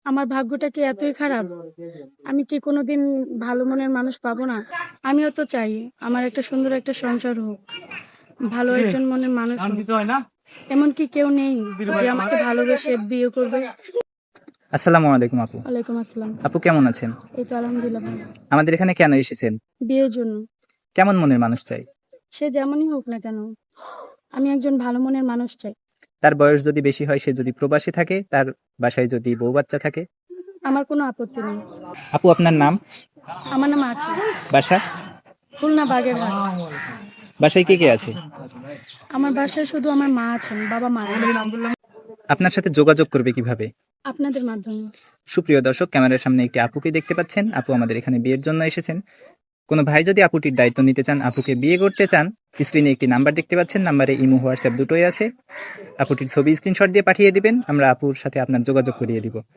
আমার ভাগ্যটা কি এতই খারাপ? আমি কি কোনোদিন ভালো মনের মানুষ পাবো না? আমিও তো চাই আমার একটা সুন্দর একটা সংসার হোক, ভালো একজন মনের মানুষ হোক। এমন কি কেউ নেই যে আমাকে ভালোবেসে বিয়ে করবে? আসসালামু আলাইকুম আপু। ওয়ালাইকুম আসসালাম। আপু কেমন আছেন? এই তো আলহামদুলিল্লাহ ভালো। আমাদের এখানে কেন এসেছেন? বিয়ের জন্য। কেমন মনের মানুষ চাই? সে যেমনই হোক না কেন, আমি একজন ভালো মনের মানুষ চাই। তার বয়স যদি বেশি হয়, সে যদি প্রবাসী থাকে, তার বাসায় যদি বউ বাচ্চা থাকে। আমার কোনো আপত্তি নেই। আপু আপনার নাম? আমার নাম আঁখি। বাসা? খুলনা বাগেরহাট। বাসায় কে কে আছে? আমার বাসায় শুধু আমার মা আছেন, বাবা মারা গেছেন। আপনার সাথে যোগাযোগ করবে কিভাবে? আপনাদের মাধ্যমে। সুপ্রিয় দর্শক, ক্যামেরার সামনে একটি আপুকে দেখতে পাচ্ছেন। আপু আমাদের এখানে বিয়ের জন্য এসেছেন। কোনো ভাই যদি আপুটির দায়িত্ব নিতে চান, আপুকে বিয়ে করতে চান, স্ক্রিনে একটি নাম্বার দেখতে পাচ্ছেন। নাম্বারে ইমো, হোয়াটসঅ্যাপ দুটোই আছে। আপুটির ছবি স্ক্রিনশট দিয়ে পাঠিয়ে দিবেন, আমরা আপুর সাথে আপনার যোগাযোগ করিয়ে দিব।